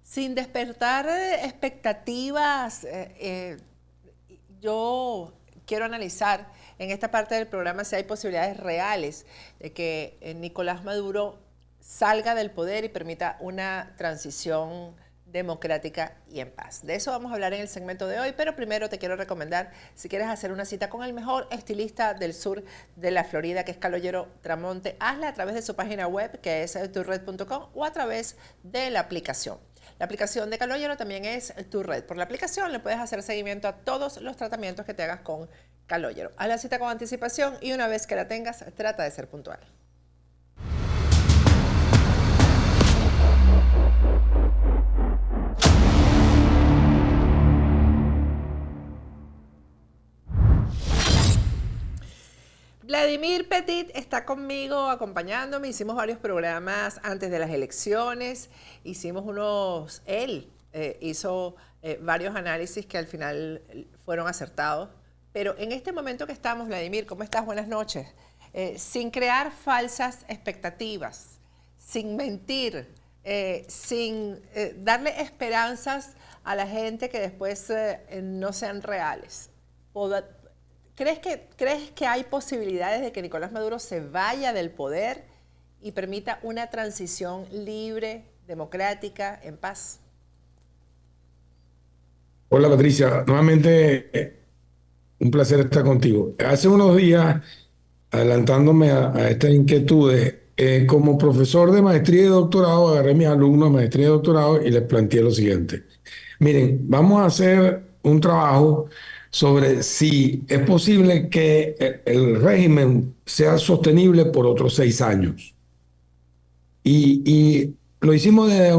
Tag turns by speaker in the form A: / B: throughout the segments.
A: Sin despertar expectativas, yo quiero analizar en esta parte del programa si hay posibilidades reales de que Nicolás Maduro salga del poder y permita una transición democrática y en paz. De eso vamos a hablar en el segmento de hoy, pero primero te quiero recomendar, si quieres hacer una cita con el mejor estilista del sur de la Florida, que es Calogero Tramonte, hazla a través de su página web, que es turred.com, o a través de la aplicación. La aplicación de Calogero también es tu red. Por la aplicación le puedes hacer seguimiento a todos los tratamientos que te hagas con Calogero. Haz la cita con anticipación y una vez que la tengas, trata de ser puntual. Vladimir Petit está conmigo acompañándome. Hicimos varios programas antes de las elecciones. Él hizo varios análisis que al final fueron acertados. Pero en este momento que estamos, Vladimir, ¿cómo estás? Buenas noches. Sin crear falsas expectativas, sin mentir, sin darle esperanzas a la gente que después no sean reales. ¿Crees que hay posibilidades de que Nicolás Maduro se vaya del poder y permita una transición libre, democrática, en paz?
B: Hola Patricia, nuevamente un placer estar contigo. Hace unos días, adelantándome a estas inquietudes, como profesor de maestría y doctorado, agarré a mis alumnos de maestría y doctorado y les planteé lo siguiente. Miren, vamos a hacer un trabajo sobre si es posible que el régimen sea sostenible por otros 6 años. Y lo hicimos de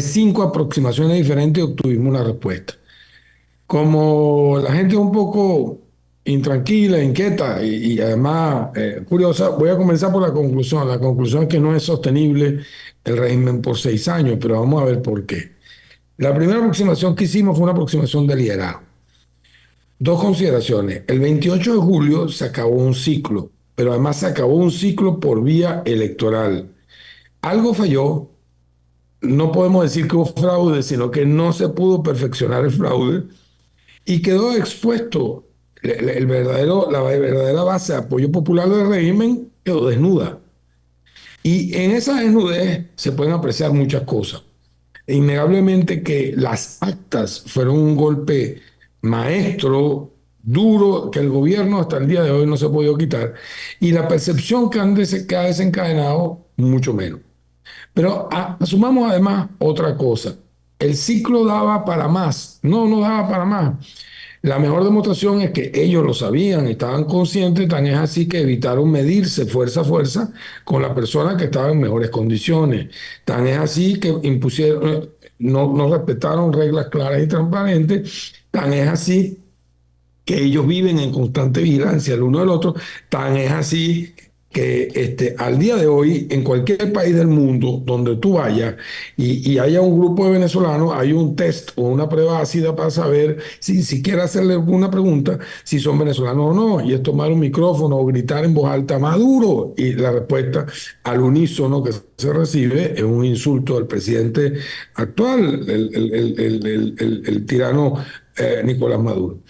B: 5 aproximaciones diferentes y obtuvimos una respuesta. Como la gente es un poco intranquila, inquieta y además curiosa, voy a comenzar por la conclusión. La conclusión es que no es sostenible el régimen por 6 años, pero vamos a ver por qué. La primera aproximación que hicimos fue una aproximación de liderazgo. Dos consideraciones. El 28 de julio se acabó un ciclo, pero además se acabó un ciclo por vía electoral. Algo falló, no podemos decir que hubo fraude, sino que no se pudo perfeccionar el fraude y quedó expuesto la verdadera base de apoyo popular del régimen, quedó desnuda. Y en esa desnudez se pueden apreciar muchas cosas. Innegablemente que las actas fueron un golpe maestro, duro, que el gobierno hasta el día de hoy no se ha podido quitar, y la percepción que ha desencadenado, mucho menos. Pero asumamos además otra cosa. El ciclo daba para más. No, no daba para más. La mejor demostración es que ellos lo sabían, estaban conscientes, tan es así que evitaron medirse fuerza a fuerza con la persona que estaba en mejores condiciones. Tan es así que impusieron, no respetaron reglas claras y transparentes. Tan es así que ellos viven en constante vigilancia el uno del otro. Tan es así que al día de hoy, en cualquier país del mundo donde tú vayas y haya un grupo de venezolanos, hay un test o una prueba ácida para saber si siquiera hacerle alguna pregunta si son venezolanos o no. Y es tomar un micrófono o gritar en voz alta Maduro. Y la respuesta al unísono que se recibe es un insulto al presidente actual, el tirano Nicolás Maduro.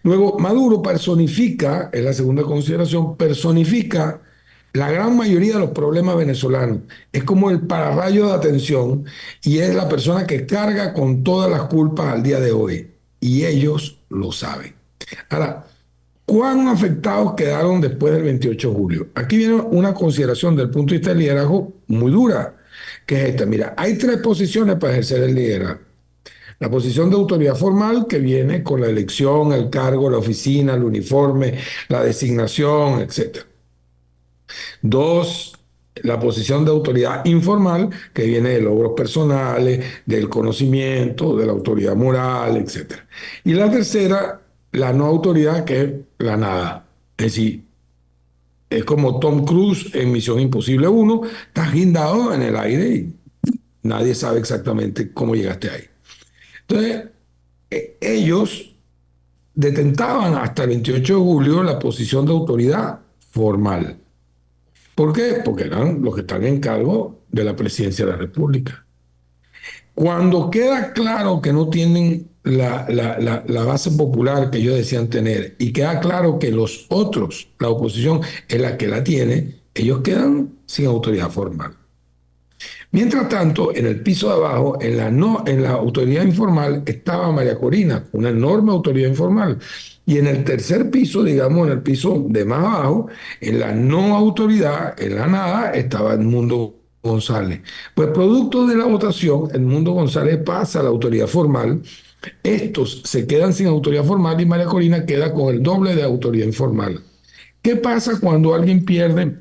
B: Luego, Maduro personifica, es la segunda consideración, personifica la gran mayoría de los problemas venezolanos. Es como el pararrayo de atención y es la persona que carga con todas las culpas al día de hoy. Y ellos lo saben. Ahora, ¿cuán afectados quedaron después del 28 de julio? Aquí viene una consideración del punto de vista del liderazgo muy dura, que es esta. Mira, hay tres posiciones para ejercer el liderazgo. La posición de autoridad formal que viene con la elección, el cargo, la oficina, el uniforme, la designación, etc. Dos, la posición de autoridad informal que viene de logros personales, del conocimiento, de la autoridad moral, etc. Y la tercera, la no autoridad, que es la nada. Es decir, es como Tom Cruise en Misión Imposible 1, estás guindado en el aire y nadie sabe exactamente cómo llegaste ahí. Entonces, ellos detentaban hasta el 28 de julio la posición de autoridad formal. ¿Por qué? Porque eran los que están en cargo de la presidencia de la República. Cuando queda claro que no tienen la base popular que ellos decían tener y queda claro que los otros, la oposición, es la que la tiene, ellos quedan sin autoridad formal. Mientras tanto, en el piso de abajo, en la autoridad informal, estaba María Corina, una enorme autoridad informal. Y en el tercer piso, digamos, en el piso de más abajo, en la no autoridad, en la nada, estaba Edmundo González. Pues producto de la votación, Edmundo González pasa a la autoridad formal. Estos se quedan sin autoridad formal y María Corina queda con el doble de autoridad informal. ¿Qué pasa cuando alguien pierde,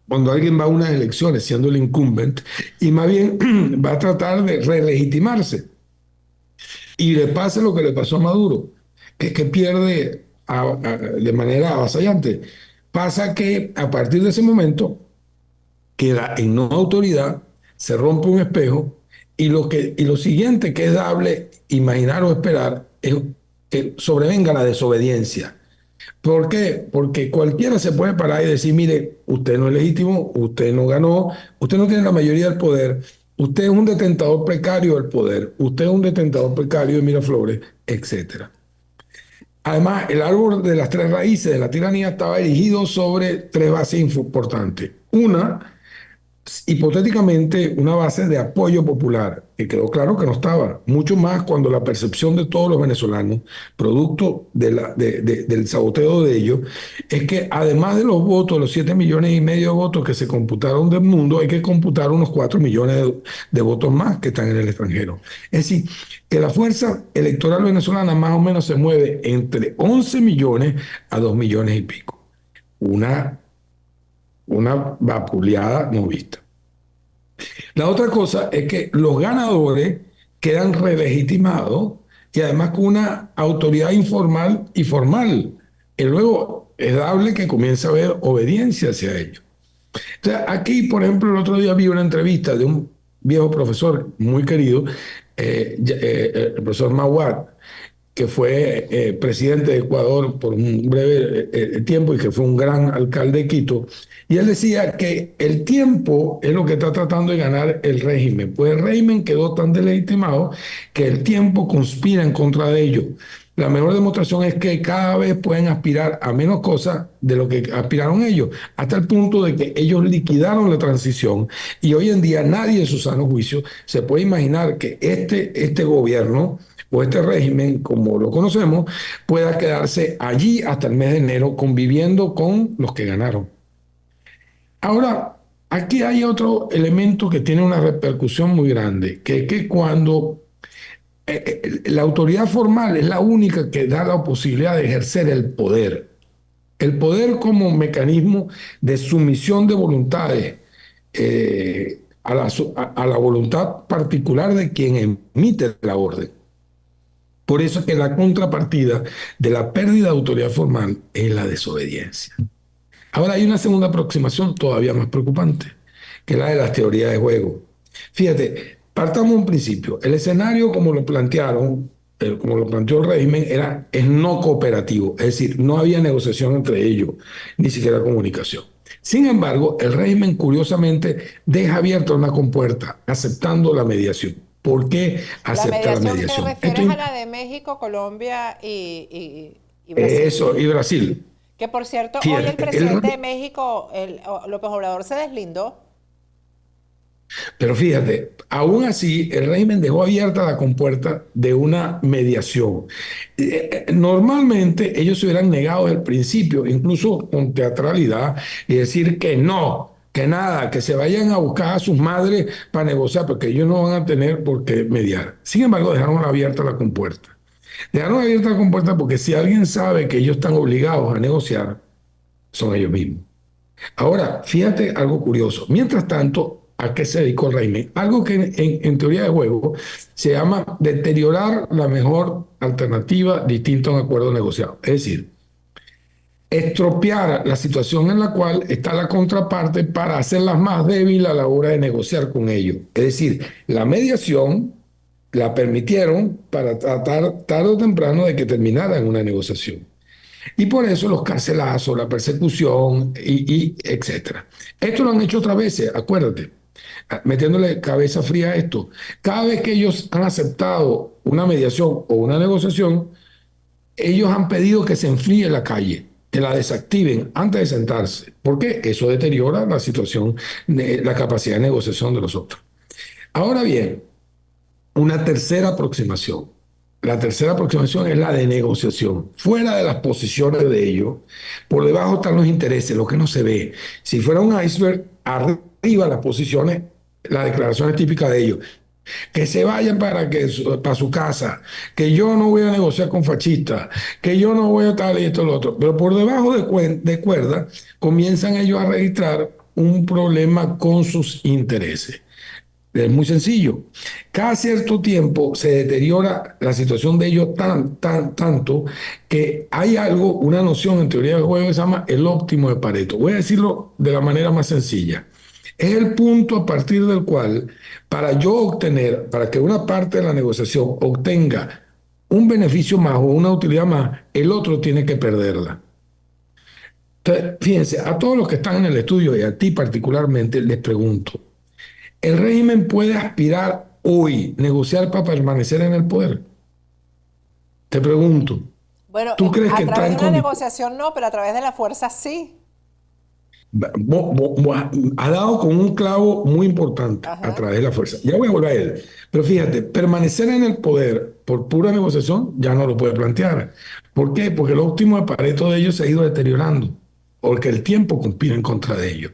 B: cuando alguien va a unas elecciones siendo el incumbent y más bien va a tratar de relegitimarse y le pasa lo que le pasó a Maduro, que es que pierde de manera avasallante? Pasa que a partir de ese momento queda en no autoridad, se rompe un espejo y lo siguiente que es dable imaginar o esperar es que sobrevenga la desobediencia. ¿Por qué? Porque cualquiera se puede parar y decir, mire, usted no es legítimo, usted no ganó, usted no tiene la mayoría del poder, usted es un detentador precario del poder, usted es un detentador precario de Miraflores, etcétera. Además, el árbol de las tres raíces de la tiranía estaba erigido sobre tres bases importantes. Una, hipotéticamente una base de apoyo popular, que quedó claro que no estaba, mucho más cuando la percepción de todos los venezolanos, producto del saboteo de ellos, es que además de los votos, los 7,5 millones de votos que se computaron del mundo, hay que computar unos 4 millones de votos más que están en el extranjero. Es decir, que la fuerza electoral venezolana más o menos se mueve entre 11 millones a 2 millones y pico. Una, una vapuleada no vista. La otra cosa es que los ganadores quedan relegitimados y además con una autoridad informal y formal. Y luego es dable que comience a haber obediencia hacia ellos. Entonces, aquí, por ejemplo, el otro día vi una entrevista de un viejo profesor muy querido, el profesor Mawad, que fue presidente de Ecuador por un breve tiempo y que fue un gran alcalde de Quito. Y él decía que el tiempo es lo que está tratando de ganar el régimen. Pues el régimen quedó tan delegitimado que el tiempo conspira en contra de ellos. La mejor demostración es que cada vez pueden aspirar a menos cosas de lo que aspiraron ellos, hasta el punto de que ellos liquidaron la transición y hoy en día nadie en su sano juicio se puede imaginar que este gobierno o este régimen, como lo conocemos, pueda quedarse allí hasta el mes de enero conviviendo con los que ganaron. Ahora, aquí hay otro elemento que tiene una repercusión muy grande, que es que cuando la autoridad formal es la única que da la posibilidad de ejercer el poder como mecanismo de sumisión de voluntades a la voluntad particular de quien emite la orden. Por eso es que la contrapartida de la pérdida de autoridad formal es la desobediencia. Ahora hay una segunda aproximación todavía más preocupante, que es la de las teorías de juego. Fíjate, partamos de un principio. El escenario, como lo plantearon, como lo planteó el régimen, es no cooperativo, es decir, no había negociación entre ellos, ni siquiera comunicación. Sin embargo, el régimen curiosamente deja abierta una compuerta, aceptando la mediación. ¿Por qué
A: La
B: acepta la
A: mediación te
B: mediación?
A: refieres a la de México, Colombia y Brasil.
B: Eso, y Brasil.
A: Que por cierto, hoy el
B: Fíjate,
A: presidente de México, López Obrador, se deslindó.
B: pero fíjate, aún así el régimen dejó abierta la compuerta de una mediación. Normalmente ellos se hubieran negado desde el principio, incluso con teatralidad, y decir que no, que nada, que se vayan a buscar a sus madres para negociar, porque ellos no van a tener por qué mediar. Sin embargo, dejaron abierta la compuerta. Dejaron abierta la compuerta porque si alguien sabe que ellos están obligados a negociar, son ellos mismos. Ahora, fíjate algo curioso. Mientras tanto, ¿a qué se dedicó el régimen? Algo que en teoría de juego se llama deteriorar la mejor alternativa distinta a un acuerdo negociado. Es decir, estropear la situación en la cual está la contraparte para hacerla más débil a la hora de negociar con ellos. Es decir, la mediación la permitieron para tratar tarde o temprano de que terminara en una negociación. Y por eso los carcelazos, la persecución y etcétera. Esto lo han hecho otras veces, acuérdate. metiéndole cabeza fría a esto. Cada vez que ellos han aceptado una mediación o una negociación, ellos han pedido que se enfríe la calle, que la desactiven antes de sentarse, porque eso deteriora la situación, la capacidad de negociación de los otros. Ahora bien, una tercera aproximación. La tercera aproximación es la de negociación. Fuera de las posiciones de ellos, por debajo están los intereses, lo que no se ve. Si fuera un iceberg, arriba las posiciones, las declaraciones típicas de ellos. Que se vayan para su casa, que yo no voy a negociar con fascistas, que yo no voy a tal y esto y lo otro. Pero por debajo de cuerda comienzan ellos a registrar un problema con sus intereses. Es muy sencillo. Cada cierto tiempo se deteriora la situación de ellos tanto que hay algo, una noción en teoría del juego que se llama el óptimo de Pareto. Voy a decirlo de la manera más sencilla. Es el punto a partir del cual, para que una parte de la negociación obtenga un beneficio más o una utilidad más, el otro tiene que perderla. Entonces, fíjense, a todos los que están en el estudio y a ti particularmente, les pregunto, ¿el régimen puede aspirar hoy, negociar para permanecer en el poder? Te pregunto,
A: Bueno,
B: ¿tú crees
A: a
B: que está
A: través
B: en
A: de una
B: condiciones?
A: negociación no, pero a través de la fuerza sí.
B: Ha dado con un clavo muy importante a
A: Ajá.
B: través de la fuerza. Ya voy a volver a él. Pero fíjate, permanecer en el poder por pura negociación ya no lo puede plantear. ¿Por qué? Porque el óptimo de Pareto de ellos se ha ido deteriorando, porque el tiempo conspira en contra de ellos.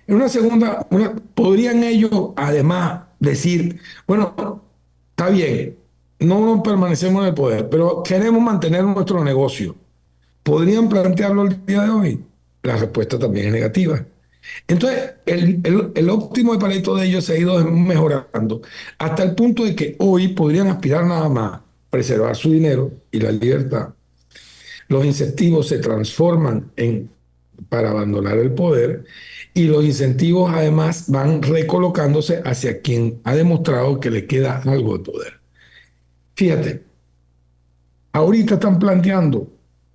B: En una segunda, podrían ellos además decir, bueno, está bien, no permanecemos en el poder, pero queremos mantener nuestro negocio. ¿Podrían plantearlo el día de hoy? La respuesta también es negativa. Entonces, el óptimo de Pareto de ellos se ha ido mejorando hasta el punto de que hoy podrían aspirar nada más a preservar su dinero y la libertad. Los incentivos se transforman para abandonar el poder y los incentivos además van recolocándose hacia quien ha demostrado que le queda algo de poder. Fíjate, ahorita están planteando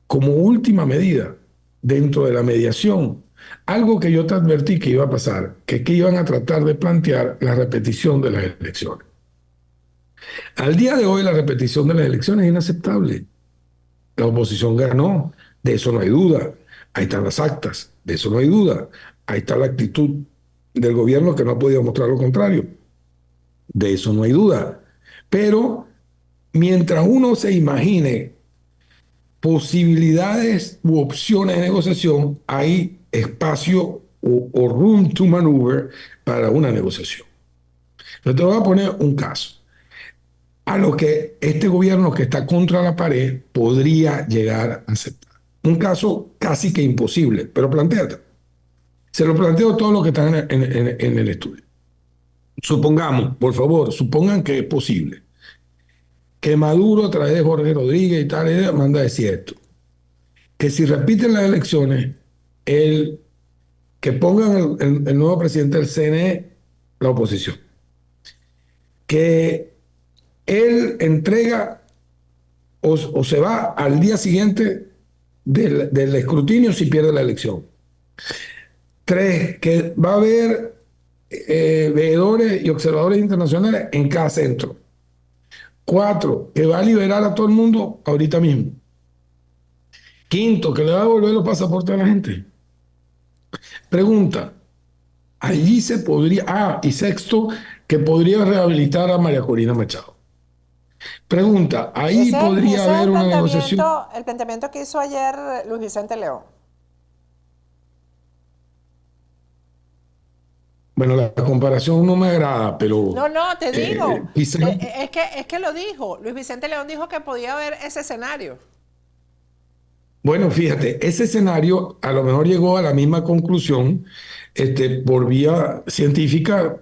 B: como última medida dentro de la mediación algo que yo te advertí que iba a pasar, que iban a tratar de plantear la repetición de las elecciones. Al día de hoy la repetición de las elecciones es inaceptable. La oposición ganó, de eso no hay duda. Ahí están las actas, de eso no hay duda. Ahí está la actitud del gobierno que no ha podido mostrar lo contrario, de eso no hay duda. Pero mientras uno se imagine posibilidades u opciones de negociación, hay espacio o room to maneuver para una negociación. Yo te voy a poner un caso a lo que este gobierno que está contra la pared podría llegar a aceptar. Un caso casi que imposible, pero planteate. Se lo planteo a todos los que están en el estudio. Supongamos, por favor, supongan que es posible que Maduro, a través de Jorge Rodríguez y tal, manda a decir esto, que si repiten las elecciones, el, que pongan el nuevo presidente del CNE, la oposición, que él entrega o se va al día siguiente del escrutinio si pierde la elección. Tres, que va a haber veedores y observadores internacionales en cada centro. Cuatro, que va a liberar a todo el mundo ahorita mismo. Quinto, que le va a devolver los pasaportes a la gente. Pregunta, allí se podría, y sexto, que podría rehabilitar a María Corina Machado. Pregunta, ahí podría
A: Ese es
B: haber una negociación.
A: el planteamiento que hizo ayer Luis Vicente León.
B: Bueno, la comparación no me agrada, pero
A: No, no, te digo.
B: quizá,
A: Es que lo dijo. Luis Vicente León dijo que podía haber ese escenario.
B: bueno, fíjate, ese escenario a lo mejor llegó a la misma conclusión por vía científica.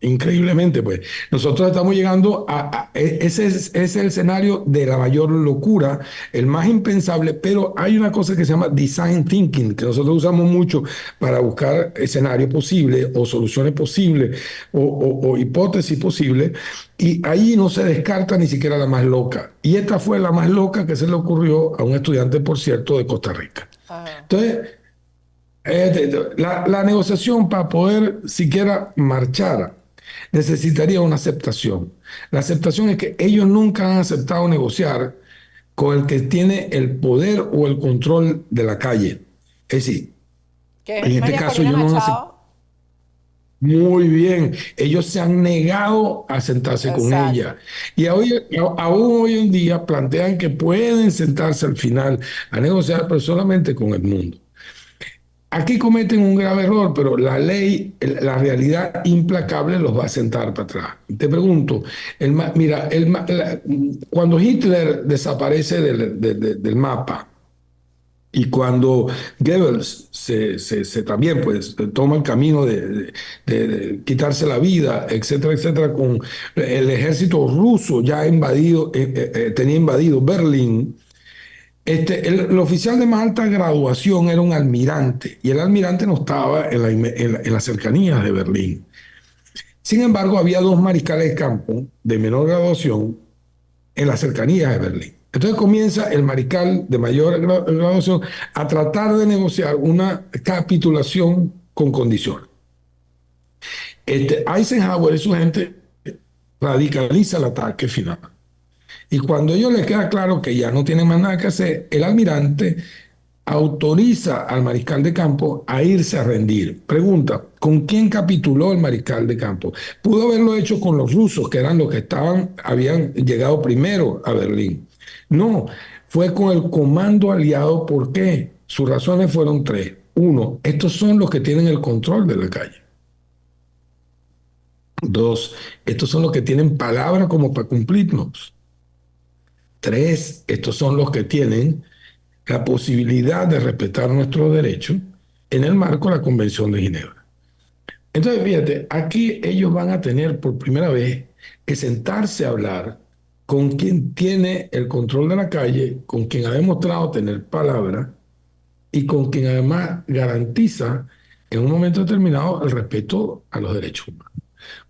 B: Increíblemente, pues. Nosotros estamos llegando ese es el escenario de la mayor locura, el más impensable, pero hay una cosa que se llama design thinking, que nosotros usamos mucho para buscar escenarios posibles o soluciones posibles o hipótesis posibles, y ahí no se descarta ni siquiera la más loca. Y esta fue la más loca que se le ocurrió a un estudiante, por cierto, de Costa Rica.
A: Ajá.
B: Entonces, La negociación para poder siquiera marchar necesitaría una aceptación. La aceptación es que ellos nunca han aceptado negociar con el que tiene el poder o el control de la calle. Es decir,
A: ¿Qué
B: en
A: es
B: este
A: María
B: caso
A: Corina
B: ellos no han aceptado.
A: Machado?
B: Muy bien, ellos se han negado a sentarse con
A: Exacto.
B: ella. Y aún hoy en día plantean que pueden sentarse al final a negociar, pero solamente con el mundo. Aquí cometen un grave error, pero la ley, la realidad implacable los va a sentar para atrás. Te pregunto, mira, cuando Hitler desaparece del mapa y cuando Goebbels también pues, toma el camino de quitarse la vida, etcétera, etcétera, con el ejército ruso ya invadido, tenía invadido Berlín. El oficial de más alta graduación era un almirante y el almirante no estaba en las cercanías de Berlín. Sin embargo, había dos mariscales de campo de menor graduación en las cercanías de Berlín. Entonces comienza el mariscal de mayor graduación a tratar de negociar una capitulación con condiciones. Eisenhower y su gente radicaliza el ataque final. Y cuando a ellos les queda claro que ya no tienen más nada que hacer, el almirante autoriza al mariscal de campo a irse a rendir. Pregunta, ¿con quién capituló el mariscal de campo? Pudo haberlo hecho con los rusos, que eran los que habían llegado primero a Berlín. No, fue con el comando aliado. ¿Por qué? Sus razones fueron tres. Uno, estos son los que tienen el control de la calle. Dos, estos son los que tienen palabra como para cumplirnos. Tres, estos son los que tienen la posibilidad de respetar nuestros derechos en el marco de la Convención de Ginebra. Entonces, fíjate, aquí ellos van a tener por primera vez que sentarse a hablar con quien tiene el control de la calle, con quien ha demostrado tener palabra y con quien además garantiza en un momento determinado el respeto a los derechos humanos.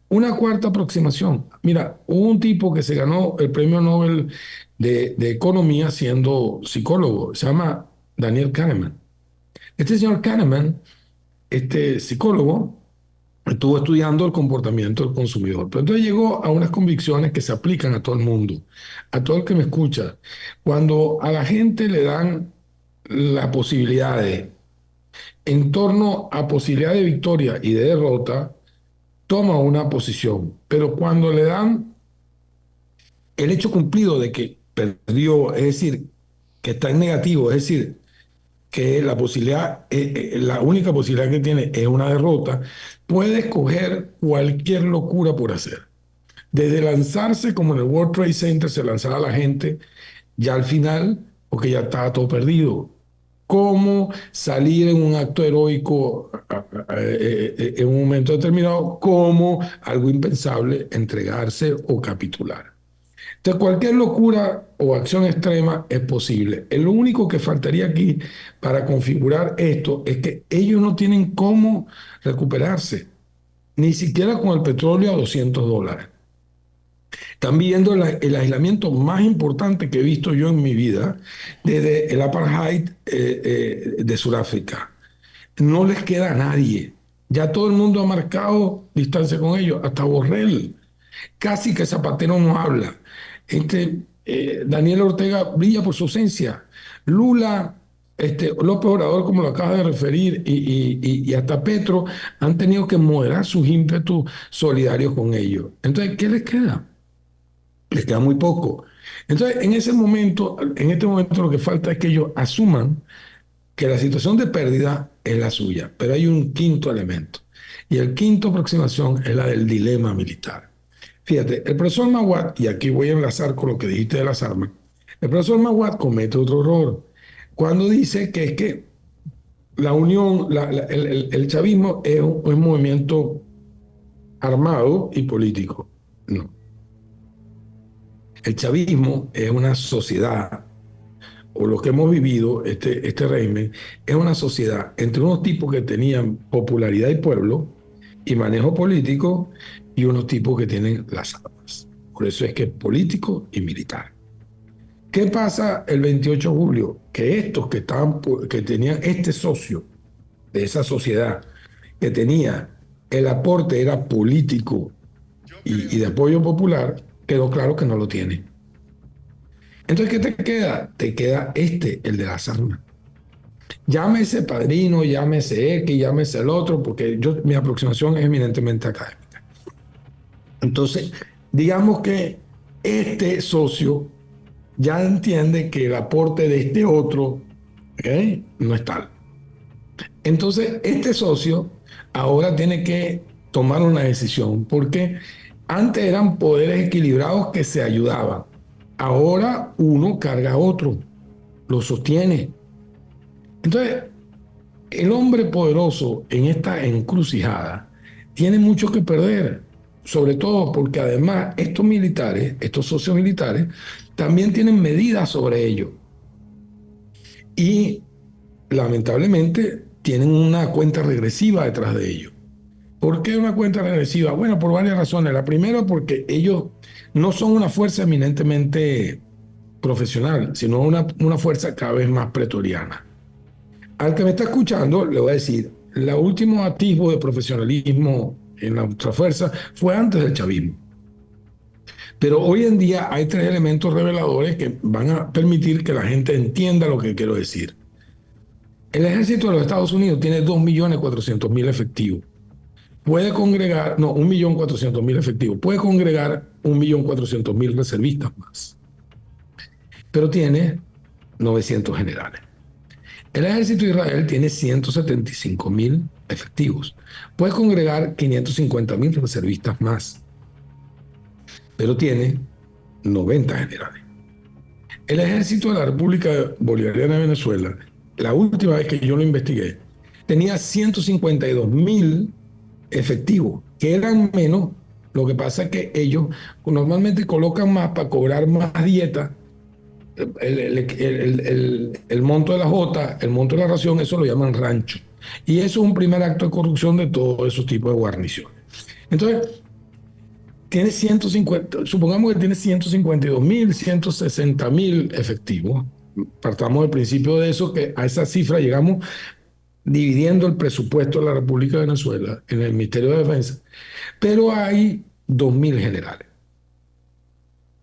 B: Una cuarta aproximación. Mira, hubo un tipo que se ganó el premio Nobel de Economía siendo psicólogo, se llama Daniel Kahneman. Este señor Kahneman, este psicólogo, estuvo estudiando el comportamiento del consumidor, pero entonces llegó a unas convicciones que se aplican a todo el mundo, a todo el que me escucha. Cuando a la gente le dan la posibilidad en torno a posibilidad de victoria y de derrota, toma una posición, pero cuando le dan el hecho cumplido de que perdió, es decir, que está en negativo, es decir, que la posibilidad, la única posibilidad que tiene es una derrota, puede escoger cualquier locura por hacer. Desde lanzarse como en el World Trade Center se lanzaba la gente, ya al final, porque ya estaba todo perdido. Cómo salir en un acto heroico en un momento determinado, como algo impensable, entregarse o capitular. Entonces, cualquier locura o acción extrema es posible. Lo único que faltaría aquí para configurar esto es que ellos no tienen cómo recuperarse, ni siquiera con el petróleo a $200. Están viviendo el aislamiento más importante que he visto yo en mi vida desde el apartheid de Sudáfrica. No les queda a nadie. Ya todo el mundo ha marcado distancia con ellos, hasta Borrell. Casi que Zapatero no habla. Daniel Ortega brilla por su ausencia. Lula, López Obrador, como lo acaba de referir, y hasta Petro han tenido que moderar sus ímpetus solidarios con ellos. Entonces, ¿qué les queda? Les queda muy poco. Entonces, en este momento lo que falta es que ellos asuman que la situación de pérdida es la suya, pero hay un quinto elemento. Y el quinto aproximación es la del dilema militar. Fíjate, el profesor Mawad, y aquí voy a enlazar con lo que dijiste de las armas, el profesor Mawad comete otro error cuando dice que es que la unión, el chavismo es un movimiento armado y político. No. El chavismo es una sociedad, o lo que hemos vivido, este régimen, es una sociedad entre unos tipos que tenían popularidad y pueblo y manejo político y unos tipos que tienen las armas. Por eso es que es político y militar. ¿Qué pasa el 28 de julio? Que estos que tenían este socio de esa sociedad que tenía el aporte era político y de apoyo popular, quedó claro que no lo tiene. Entonces, ¿qué te queda? Te queda el de las armas. Llámese padrino, llámese X, llámese el otro, porque mi aproximación es eminentemente académica. Entonces, digamos que este socio ya entiende que el aporte de este otro, ¿okay?, no es tal. Entonces, este socio ahora tiene que tomar una decisión, porque antes eran poderes equilibrados que se ayudaban. Ahora uno carga a otro, lo sostiene. Entonces, el hombre poderoso en esta encrucijada tiene mucho que perder, sobre todo porque además estos militares, estos socios militares, también tienen medidas sobre ello. Y lamentablemente tienen una cuenta regresiva detrás de ello. ¿Por qué una cuenta regresiva? Bueno, por varias razones. La primera, porque ellos no son una fuerza eminentemente profesional, sino una fuerza cada vez más pretoriana. Al que me está escuchando, le voy a decir, el último atisbo de profesionalismo en la nuestra fuerza fue antes del chavismo. Pero hoy en día hay tres elementos reveladores que van a permitir que la gente entienda lo que quiero decir. El ejército de los Estados Unidos tiene 2.400.000 efectivos. Puede congregar, no, 1.400.000 efectivos. Puede congregar 1.400.000 reservistas más. Pero tiene 900 generales. El ejército de Israel tiene 175.000 efectivos. Puede congregar 550.000 reservistas más, pero tiene 90 generales. El ejército de la República Bolivariana de Venezuela, la última vez que yo lo investigué, tenía 152.000 efectivos, que eran menos. Lo que pasa es que ellos normalmente colocan más para cobrar más dieta. El monto de la Jota, el monto de la ración, eso lo llaman rancho. Y eso es un primer acto de corrupción de todos esos tipos de guarniciones. Entonces, tiene 150, supongamos que tiene 152.000, 160.000 efectivos. Partamos del principio de eso, que a esa cifra llegamos dividiendo el presupuesto de la República de Venezuela en el Ministerio de Defensa. Pero hay 2.000 generales.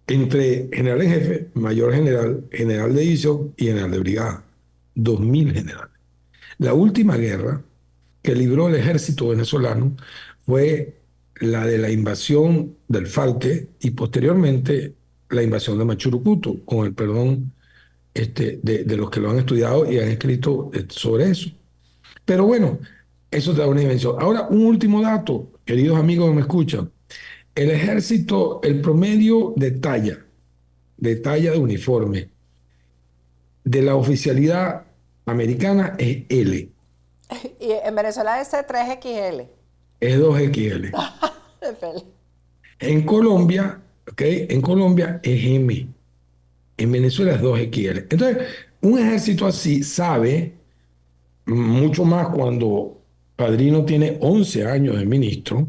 B: Entre general en jefe, mayor general, general de división y general de brigada. 2.000 generales. La última guerra que libró el ejército venezolano fue la de la invasión del Falque y posteriormente la invasión de Machurucuto, con el perdón de los que lo han estudiado y han escrito sobre eso. Pero bueno, eso te da una dimensión. Ahora, un último dato, queridos amigos que me escuchan. El ejército, el promedio de talla de uniforme de la oficialidad americana es L,
A: Y en Venezuela es 3XL.
B: es 2XL.
A: Depende.
B: En Colombia, ¿ok? En Colombia es M. En Venezuela es 2XL. Entonces, un ejército así sabe mucho más cuando Padrino tiene 11 años de ministro,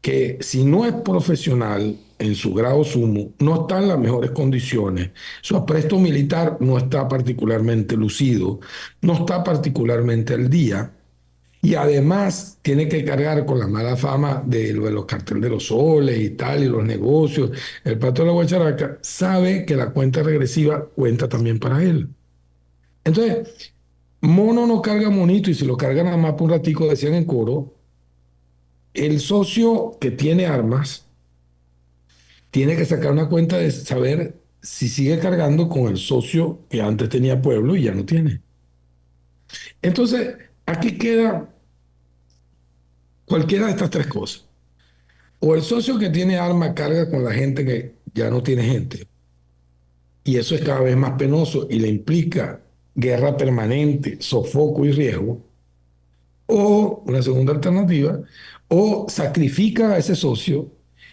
B: que si no es profesional en su grado sumo, no está en las mejores condiciones, su apresto militar no está particularmente lucido, no está particularmente al día, y además tiene que cargar con la mala fama de los carteles de los soles y tal, y los negocios. El pato de la guacharaca sabe que la cuenta regresiva cuenta también para él. Entonces, mono no carga monito, y si lo carga nada más por un ratico, decían en coro, el socio que tiene armas tiene que sacar una cuenta de saber si sigue cargando con el socio que antes tenía pueblo y ya no tiene. Entonces, aquí queda cualquiera de estas tres cosas. O el socio que tiene arma carga con la gente que ya no tiene gente, y eso es cada vez más penoso y le implica guerra permanente, sofoco y riesgo. O una segunda alternativa, o sacrifica a ese socio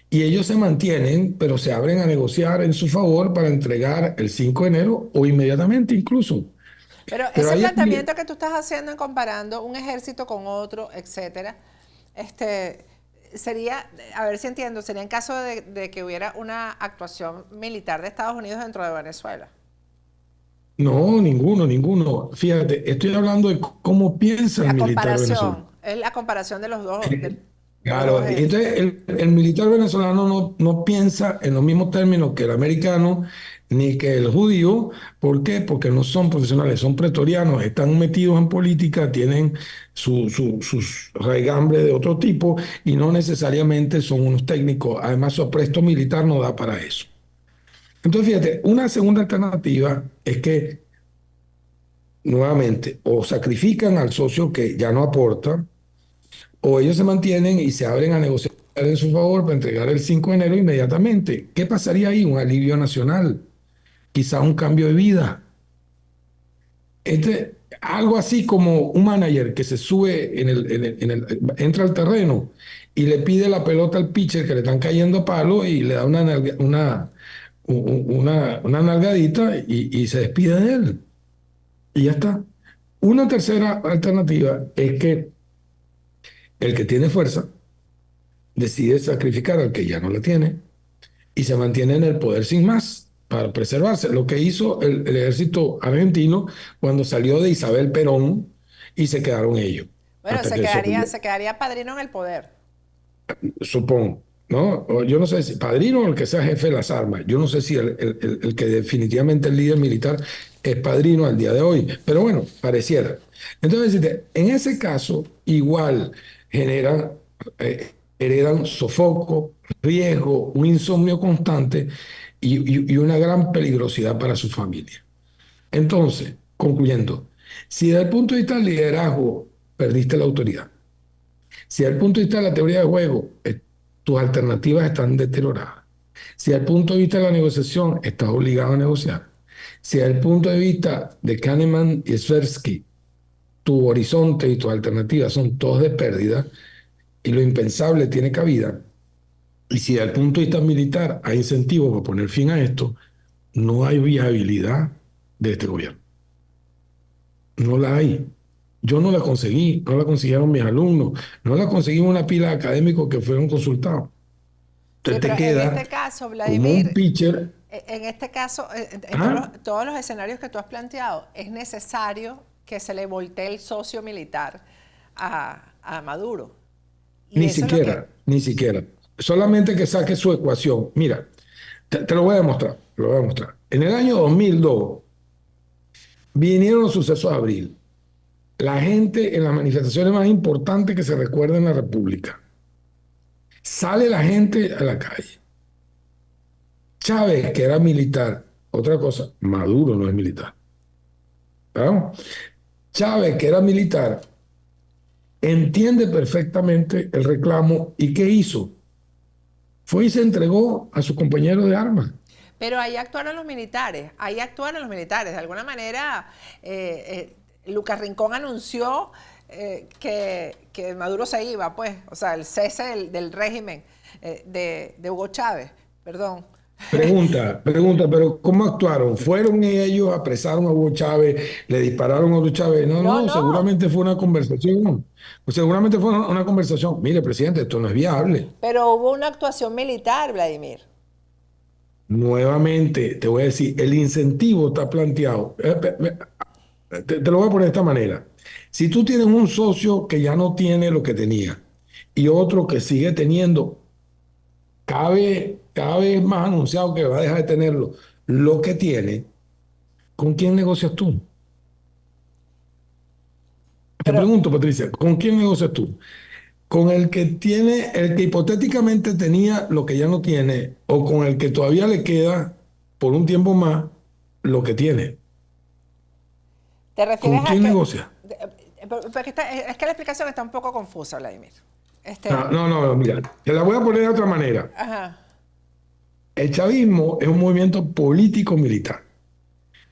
B: y ellos se mantienen, pero se abren a negociar en su favor para entregar el 5 de enero o inmediatamente incluso.
A: Pero
B: Pero
A: ese
B: ahí,
A: planteamiento que tú estás haciendo en comparando un ejército con otro, etcétera, sería, a ver si entiendo, sería en caso de que hubiera una actuación militar de Estados Unidos dentro de Venezuela.
B: No, ninguno, ninguno. Fíjate, estoy hablando de cómo piensa el militar venezolano.
A: Es la comparación de los dos, de los dos
B: Claro, y entonces el militar venezolano no piensa en los mismos términos que el americano ni que el judío. ¿Por qué? Porque no son profesionales, son pretorianos, están metidos en política, tienen sus raigambres de otro tipo y no necesariamente son unos técnicos. Además, su apresto militar no da para eso. Entonces, fíjate, una segunda alternativa es que nuevamente o sacrifican al socio que ya no aporta o ellos se mantienen y se abren a negociar en su favor para entregar el 5 de enero inmediatamente. ¿Qué pasaría ahí? Un alivio nacional, quizá un cambio de vida. Algo así como un manager que se sube entra al terreno y le pide la pelota al pitcher que le están cayendo a palo y le da una nalgadita y se despide de él. Y ya está. Una tercera alternativa es que el que tiene fuerza decide sacrificar al que ya no la tiene y se mantiene en el poder sin más para preservarse. Lo que hizo el ejército argentino cuando salió de Isabel Perón y se quedaron ellos.
A: Bueno,
B: Hasta que eso,
A: se quedaría Padrino en el poder.
B: supongo, ¿no? O yo no sé si Padrino o el que sea jefe de las armas. Yo no sé si el que definitivamente es el líder militar es Padrino al día de hoy. Pero bueno, pareciera. Entonces, en ese caso, igual generan, heredan sofoco, riesgo, un insomnio constante y una gran peligrosidad para su familia. Entonces, concluyendo, si desde el punto de vista del liderazgo perdiste la autoridad, si desde el punto de vista de la teoría de juego tus alternativas están deterioradas, si desde el punto de vista de la negociación estás obligado a negociar, si desde el punto de vista de Kahneman y Tversky tu horizonte y tus alternativas son todos de pérdida y lo impensable tiene cabida, y si desde el punto de vista militar hay incentivos para poner fin a esto, no hay viabilidad de este gobierno. No la hay. Yo no la conseguí, no la consiguieron mis alumnos, no la conseguí una pila de académicos que fueron consultados.
A: Sí,
B: Entonces
A: pero
B: te
A: en
B: queda
A: este caso,
B: como un
A: Vladimir,
B: pitcher.
A: en este caso, en
B: ¿Ah?
A: todos los escenarios que tú has planteado, es necesario que se le voltee el socio militar a Maduro. Y
B: Ni
A: eso es lo que...
B: siquiera, ni siquiera. Solamente que saque su ecuación. Mira, te lo voy a demostrar, te lo voy a demostrar. En el año 2002 vinieron los sucesos de abril. La gente en las manifestaciones más importantes que se recuerda en la República. Sale la gente a la calle. Chávez, que era militar, otra cosa, Maduro no es militar. ¿No? Chávez, que era militar, entiende perfectamente el reclamo y ¿qué hizo? Fue y se entregó a sus compañeros de armas.
A: Pero ahí actuaron los militares, ahí actuaron los militares. De alguna manera, Lucas Rincón anunció que Maduro se iba, pues, o sea, el cese del régimen de Hugo Chávez, perdón.
B: Pero ¿cómo actuaron? ¿Fueron ellos, apresaron a Hugo Chávez, le dispararon a Hugo Chávez? No,
A: No,
B: no,
A: no,
B: seguramente fue una conversación. Pues seguramente fue una conversación. Mire, presidente, esto no es viable.
A: pero hubo una actuación militar, Vladimir.
B: Nuevamente, te voy a decir, el incentivo está planteado. Te lo voy a poner de esta manera. Si tú tienes un socio que ya no tiene lo que tenía y otro que sigue teniendo, cada vez más anunciado que va a dejar de tenerlo, lo que tiene, ¿con quién negocias tú? Te
A: Pero,
B: pregunto, Patricia, ¿con quién negocias tú? ¿Con el que tiene, el que hipotéticamente tenía lo que ya no tiene, o con el que todavía le queda por un tiempo más lo que tiene?
A: ¿te
B: ¿Con
A: refieres a
B: quién
A: que...
B: negocia?
A: Porque es que la explicación está un poco confusa, Vladimir.
B: No, no, no, mira, te la voy a poner de otra manera.
A: Ajá.
B: El chavismo es un movimiento político-militar.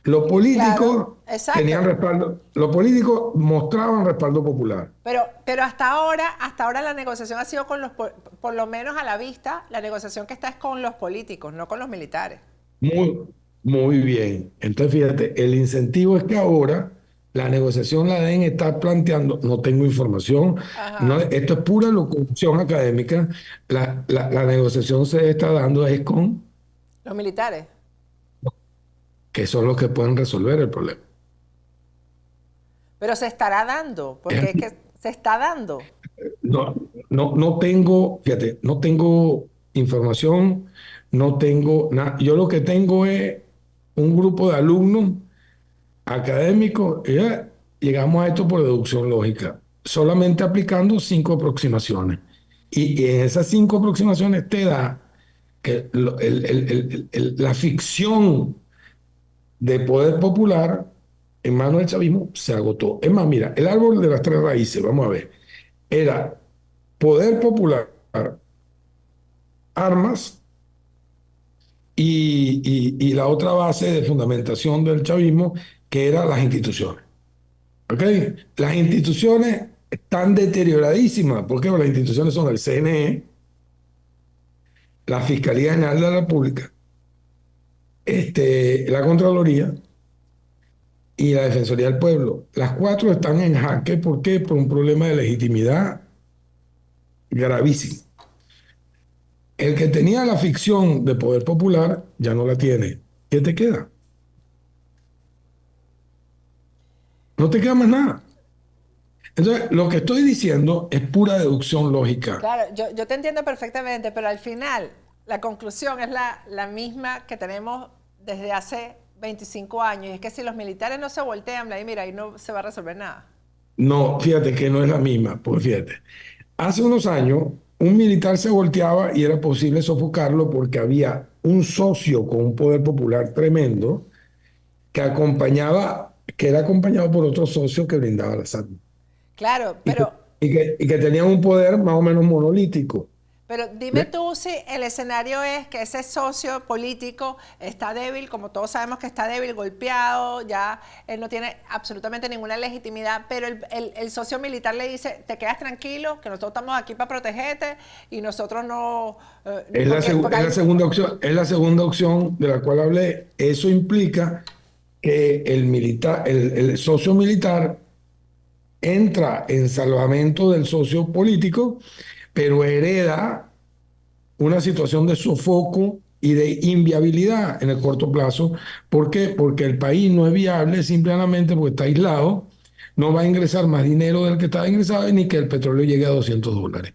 B: Los
A: Claro,
B: políticos tenían
A: exacto.
B: respaldo, los políticos mostraban respaldo popular.
A: Pero hasta ahora la negociación ha sido con por lo menos a la vista, la negociación que está es con los políticos, no con los militares.
B: Muy, muy bien. Entonces, fíjate, el incentivo es que ahora la negociación la deben estar planteando, no tengo información, no,
A: Ajá.
B: esto es pura locución académica, la negociación se está dando es con,
A: Los militares.
B: que son los que pueden resolver el problema.
A: Pero se estará dando, porque es que se está dando.
B: No, no tengo, fíjate, no tengo información, no tengo nada. Yo lo que tengo es un grupo de alumnos académicos, y llegamos a esto por deducción lógica, solamente aplicando 5 aproximaciones. Y en esas 5 aproximaciones te da que la ficción de poder popular en manos del chavismo se agotó. Es más, mira, el árbol de las 3 raíces, vamos a ver, era poder popular, armas y la otra base de fundamentación del chavismo, que eran las instituciones. ¿Ok? Las instituciones están deterioradísimas, porque las instituciones son el CNE, la Fiscalía General de la República, la Contraloría y la Defensoría del Pueblo. Las cuatro están en jaque. ¿Por qué? Por un problema de legitimidad gravísimo. El que tenía la ficción de poder popular ya no la tiene. ¿Qué te queda? No te queda más nada. Entonces, lo que estoy diciendo es pura deducción lógica.
A: Claro, yo te entiendo perfectamente, pero al final la conclusión es la misma que tenemos desde hace 25 años. Y es que si los militares no se voltean, Vladimir, ahí no se va a resolver nada.
B: No, fíjate que no es la misma, pues fíjate. Hace unos años, un militar se volteaba y era posible sofocarlo porque había un socio con un poder popular tremendo que acompañaba, que era acompañado por otro socio que brindaba las armas.
A: Claro,
B: Y que, y que tenían un poder más o menos monolítico.
A: pero dime
B: ¿Ves?
A: tú si el escenario es que ese socio político está débil, como todos sabemos que está débil, golpeado, ya él no tiene absolutamente ninguna legitimidad, pero el socio militar le dice, te quedas tranquilo, que nosotros estamos aquí para protegerte y nosotros no, porque
B: Es la
A: hay,
B: segunda opción, es la segunda opción de la cual hablé. Eso implica que el militar, el socio militar entra en salvamento del socio político, pero hereda una situación de sofoco y de inviabilidad en el corto plazo. ¿Por qué? Porque el país no es viable simplemente porque está aislado, no va a ingresar más dinero del que estaba ingresado ni que el petróleo llegue a $200.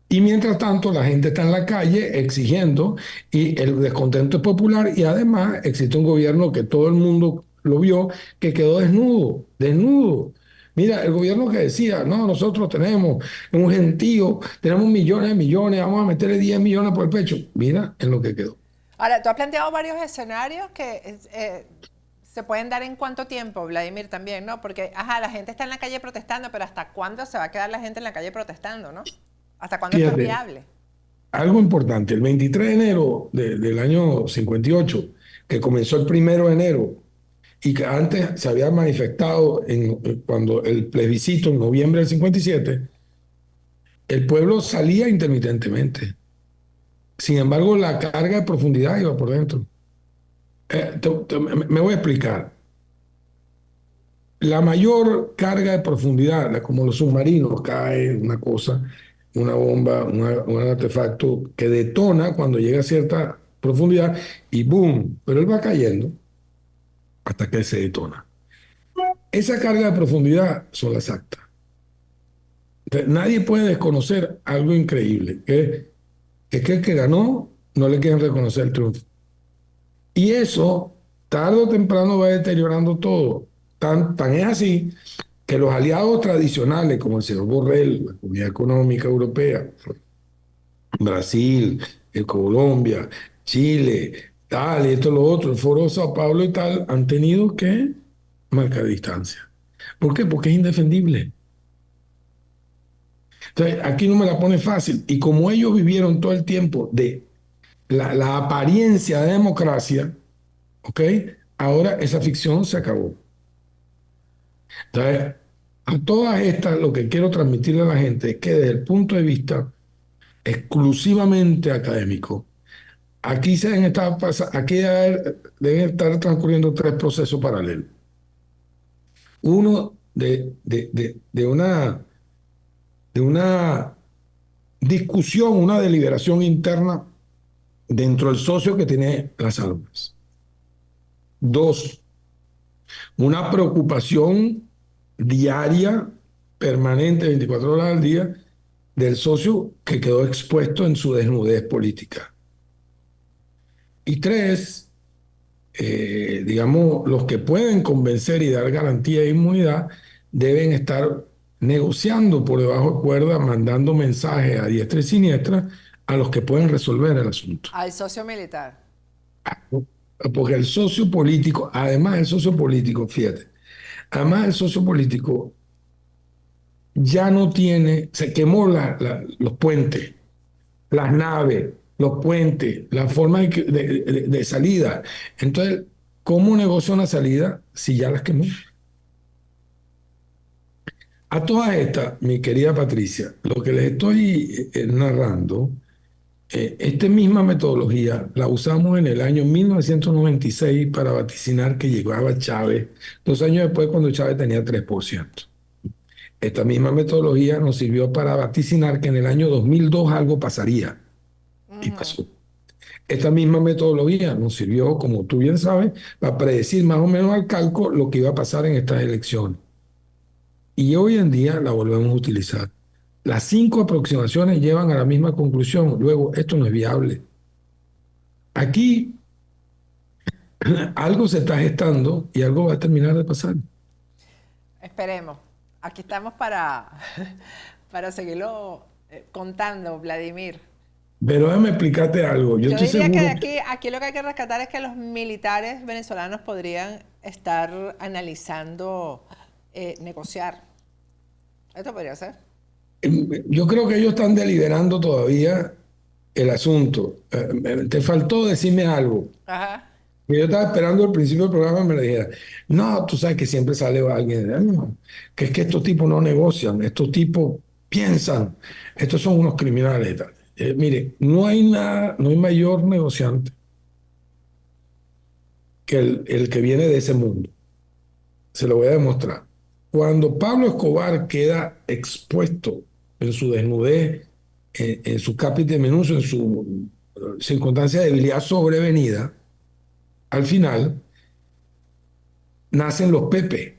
B: Y mientras tanto, la gente está en la calle exigiendo y el descontento es popular y además existe un gobierno que todo el mundo lo vio que quedó desnudo, desnudo. Mira, el gobierno que decía, no, nosotros tenemos un gentío, tenemos millones de millones, vamos a meterle 10 millones por el pecho. Mira en lo que quedó.
A: ahora, tú has planteado varios escenarios que se pueden dar en cuánto tiempo, Vladimir, también, ¿no? Porque, ajá, la gente está en la calle protestando, pero ¿hasta cuándo se va a quedar la gente en la calle protestando, ¿no? ¿Hasta cuándo esto es
B: Fíjate,
A: viable?
B: algo importante, el 23 de enero del año 58, que comenzó el 1 de enero, y que antes se había manifestado cuando el plebiscito en noviembre del 57, el pueblo salía intermitentemente. Sin embargo, la carga de profundidad iba por dentro. Me voy a explicar. La mayor carga de profundidad, como los submarinos, cae una cosa, una bomba, un artefacto que detona cuando llega a cierta profundidad y ¡boom! Pero él va cayendo hasta que se detona. Esa carga de profundidad son las actas. Entonces, nadie puede desconocer algo increíble, que es que el que ganó no le quieren reconocer el triunfo. Y eso, tarde o temprano, va deteriorando todo. Tan es así que los aliados tradicionales, como el señor Borrell, la Comunidad Económica Europea, Brasil, Colombia, Chile, tal, y esto, lo otro, el Foro de Sao Paulo y tal, han tenido que marcar distancia. ¿Por qué? Porque es indefendible. Entonces, aquí no me la pone fácil. Y como ellos vivieron todo el tiempo de la apariencia de democracia, ¿ok? Ahora esa ficción se acabó. Entonces, a todas estas, lo que quiero transmitirle a la gente es que desde el punto de vista exclusivamente académico, aquí deben estar transcurriendo 3 procesos paralelos. Uno de una discusión, una deliberación interna dentro del socio que tiene las armas. Dos, una preocupación diaria, permanente, 24 horas al día, del socio que quedó expuesto en su desnudez política. Y tres, digamos, los que pueden convencer y dar garantía de inmunidad deben estar negociando por debajo de cuerda, mandando mensajes a diestra y siniestra a los que pueden resolver el asunto.
A: Al socio militar.
B: Porque el socio político, además el socio político, fíjate, además el socio político ya no tiene, se quemó los puentes, las naves, los puentes, la forma de salida. Entonces, ¿cómo negocia una salida si ya las quemó? A todas estas, mi querida Patricia, lo que les estoy narrando, esta misma metodología la usamos en el año 1996 para vaticinar que llegaba Chávez, 2 años después cuando Chávez tenía 3%. Esta misma metodología nos sirvió para vaticinar que en el año 2002 algo pasaría, y pasó. Esta misma metodología nos sirvió, como tú bien sabes, para predecir más o menos al calco lo que iba a pasar en estas elecciones. Y hoy en día la volvemos a utilizar. Las 5 aproximaciones llevan a la misma conclusión. Luego, esto no es viable. Aquí algo se está gestando y algo va a terminar de pasar.
A: Esperemos. Aquí estamos para, para seguirlo contando, Vladimir.
B: Pero déjame explicarte algo. Yo
A: Yo
B: estoy
A: diría que
B: seguro
A: aquí lo que hay que rescatar es que los militares venezolanos podrían estar analizando negociar. Esto podría ser.
B: yo creo que ellos están deliberando todavía el asunto. Te faltó decirme algo.
A: Ajá.
B: Yo estaba esperando al principio del programa que me lo dijera. No, tú sabes que siempre sale alguien. No, que es que estos tipos no negocian, estos tipos piensan, estos son unos criminales y tal. Mire, no hay nada, no hay mayor negociante que el que viene de ese mundo. Se lo voy a demostrar. Cuando Pablo Escobar queda expuesto en su desnudez, en su cápite menudo, en su circunstancia de debilidad sobrevenida, al final nacen los Pepe,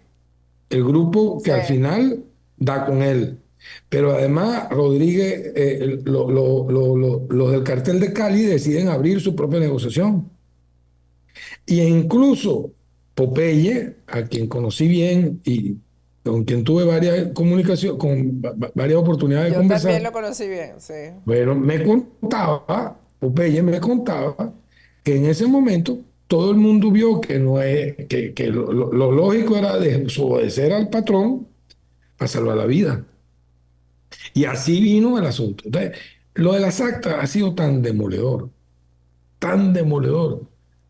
B: el grupo
A: Sí.
B: que al final da con él. Pero además Rodríguez, los del cartel de Cali deciden abrir su propia negociación. Y incluso Popeye, a quien conocí bien y con quien tuve varias comunicaciones, con varias oportunidades de
A: Yo también
B: conversar,
A: lo conocí bien, sí.
B: bueno, me contaba, Popeye me contaba que en ese momento todo el mundo vio que no es, que lo lógico era desobedecer al patrón para salvar la vida. Y así vino el asunto. Entonces, lo de las actas ha sido tan demoledor,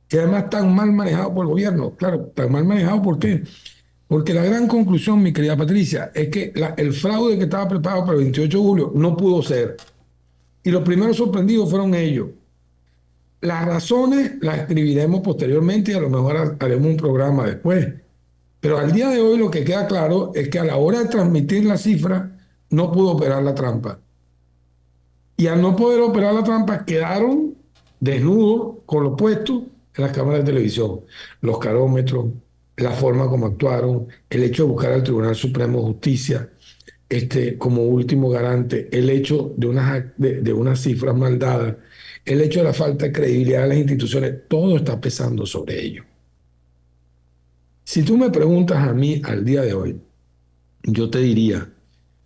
B: que además tan mal manejado por el gobierno. Claro, tan mal manejado, ¿por qué? Porque la gran conclusión, mi querida Patricia, es que el fraude que estaba preparado para el 28 de julio no pudo ser. Y los primeros sorprendidos fueron ellos. Las razones las escribiremos posteriormente y a lo mejor haremos un programa después. Pero al día de hoy lo que queda claro es que a la hora de transmitir la cifra no pudo operar la trampa. Y al no poder operar la trampa quedaron desnudos con lo puesto en las cámaras de televisión. Los carómetros, la forma como actuaron, el hecho de buscar al Tribunal Supremo de Justicia como último garante, el hecho de unas cifras mal dadas, el hecho de la falta de credibilidad de las instituciones, todo está pesando sobre ello. Si tú me preguntas a mí al día de hoy, yo te diría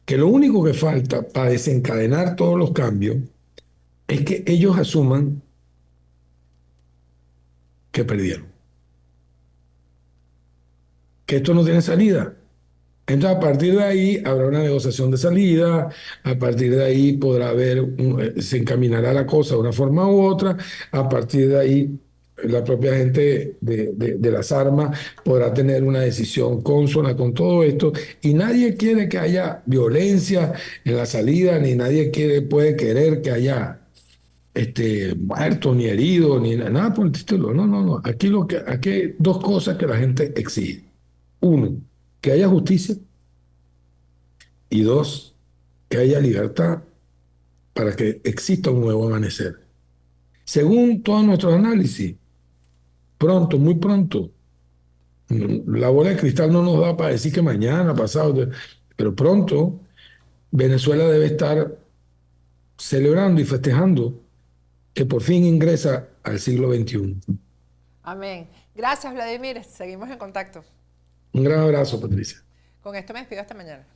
B: que lo único que falta para desencadenar todos los cambios es que ellos asuman que perdieron, que esto no tiene salida. Entonces, a partir de ahí habrá una negociación de salida, a partir de ahí podrá haber, se encaminará la cosa de una forma u otra, a partir de ahí la propia gente de las armas podrá tener una decisión consona con todo esto, y nadie quiere que haya violencia en la salida, ni nadie puede querer que haya muertos, ni heridos, ni nada por el título. No, no, no. Aquí hay dos cosas que la gente exige. Uno, que haya justicia, y dos, que haya libertad para que exista un nuevo amanecer. Según todos nuestros análisis, pronto, muy pronto, La bola de cristal no nos da para decir que mañana, pasado, pero pronto Venezuela debe estar celebrando y festejando que por fin ingresa al siglo XXI.
A: Amén. Gracias, Vladimir. Seguimos en contacto.
B: Un gran abrazo, Patricia.
A: Con esto me despido hasta mañana.